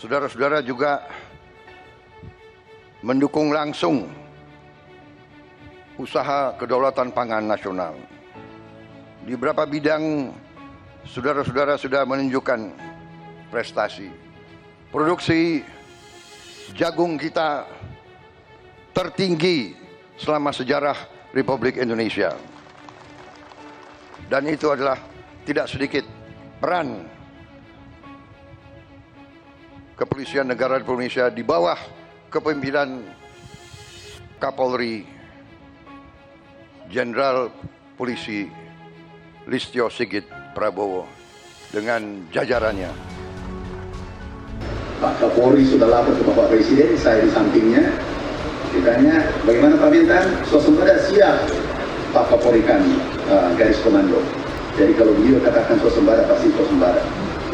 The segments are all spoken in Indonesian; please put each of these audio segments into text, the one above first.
saudara-saudara juga mendukung langsung usaha kedaulatan pangan nasional. Di beberapa bidang saudara-saudara sudah menunjukkan prestasi. Produksi jagung kita tertinggi selama sejarah Republik Indonesia. Dan itu adalah tidak sedikit peran Kepolisian Negara Republik Indonesia di bawah kepemimpinan Kapolri Jenderal Polisi Listio Sigit Prabowo dengan jajarannya. Pak Kapolri sudah lapor ke Bapak Presiden, saya di sampingnya. Ditanya, bagaimana Pak Mentan? Swasembada siap. Pak Kapolri kami, garis komando. Jadi kalau beliau katakan swasembada, pasti swasembada.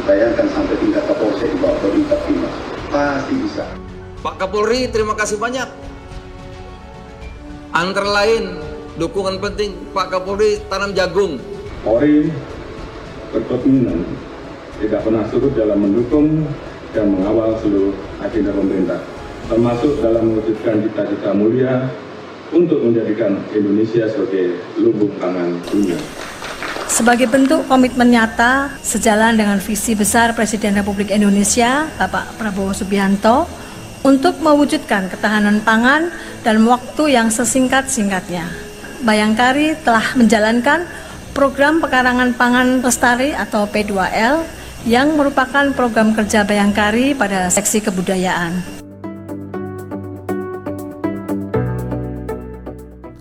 Bayangkan sampai tingkat Kapolsek di bawah tingkat Timur. Pasti bisa. Pak Kapolri, terima kasih banyak. Antara lain, dukungan penting Pak Kapolri tanam jagung. Polri berkomitmen tidak pernah surut dalam mendukung dan mengawal seluruh agenda pemerintah, termasuk dalam mewujudkan cita-cita mulia untuk menjadikan Indonesia sebagai lumbung pangan dunia. Sebagai bentuk komitmen nyata sejalan dengan visi besar Presiden Republik Indonesia, Bapak Prabowo Subianto, untuk mewujudkan ketahanan pangan dalam waktu yang sesingkat-singkatnya. Bayangkari telah menjalankan program pekarangan pangan lestari atau P2L yang merupakan program kerja Bayangkari pada seksi kebudayaan.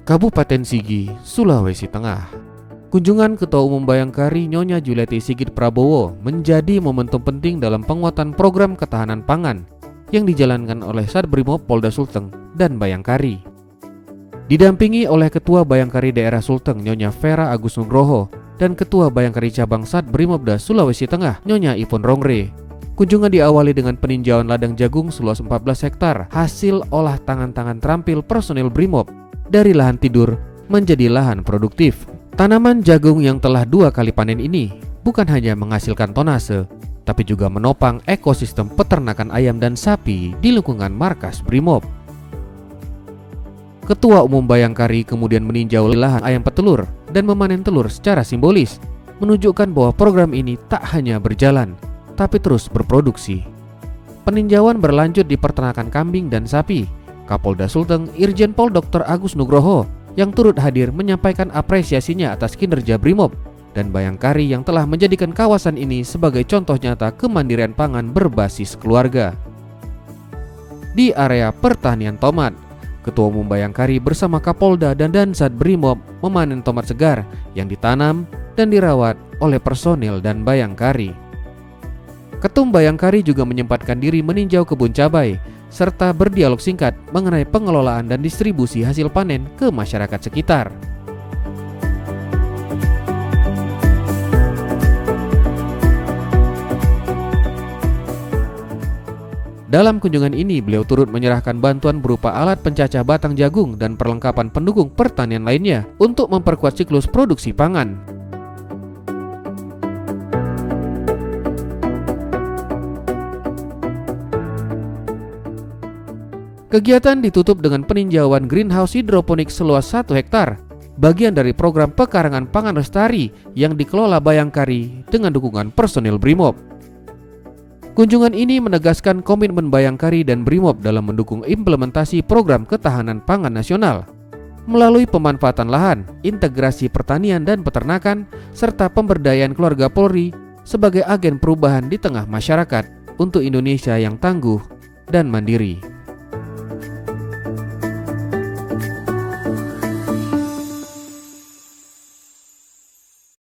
Kabupaten Sigi, Sulawesi Tengah. Kunjungan Ketua Umum Bayangkari Nyonya Juliati Sigit Prabowo menjadi momentum penting dalam penguatan program ketahanan pangan yang dijalankan oleh Satbrimob Polda Sulteng dan Bayangkari. Didampingi oleh Ketua Bayangkari Daerah Sulteng Nyonya Vera Agus Nugroho dan Ketua Bayangkari Cabang Satbrimobda Sulawesi Tengah Nyonya Ipon Rongre. Kunjungan diawali dengan peninjauan ladang jagung seluas 14 hektar hasil olah tangan-tangan terampil personil Brimob dari lahan tidur menjadi lahan produktif. Tanaman jagung yang telah 2 kali panen ini bukan hanya menghasilkan tonase, tapi juga menopang ekosistem peternakan ayam dan sapi di lingkungan markas Brimob. Ketua Umum Bayangkari kemudian meninjau lahan ayam petelur dan memanen telur secara simbolis, menunjukkan bahwa program ini tak hanya berjalan, tapi terus berproduksi. Peninjauan berlanjut di peternakan kambing dan sapi. Kapolda Sulteng Irjen Pol Dr. Agus Nugroho yang turut hadir menyampaikan apresiasinya atas kinerja Brimob dan Bayangkari yang telah menjadikan kawasan ini sebagai contoh nyata kemandirian pangan berbasis keluarga. Di area pertanian tomat, Ketua Umum Bayangkari bersama Kapolda dan Dansat Brimob memanen tomat segar yang ditanam dan dirawat oleh personil dan Bayangkari. Ketum Bayangkari juga menyempatkan diri meninjau kebun cabai serta berdialog singkat mengenai pengelolaan dan distribusi hasil panen ke masyarakat sekitar. Dalam kunjungan ini, beliau turut menyerahkan bantuan berupa alat pencacah batang jagung dan perlengkapan pendukung pertanian lainnya untuk memperkuat siklus produksi pangan. Kegiatan ditutup dengan peninjauan greenhouse hidroponik seluas 1 hektar, bagian dari program pekarangan pangan lestari yang dikelola Bayangkari dengan dukungan personil Brimob. Kunjungan ini menegaskan komitmen Bayangkari dan Brimob dalam mendukung implementasi program ketahanan pangan nasional melalui pemanfaatan lahan, integrasi pertanian dan peternakan, serta pemberdayaan keluarga Polri sebagai agen perubahan di tengah masyarakat untuk Indonesia yang tangguh dan mandiri.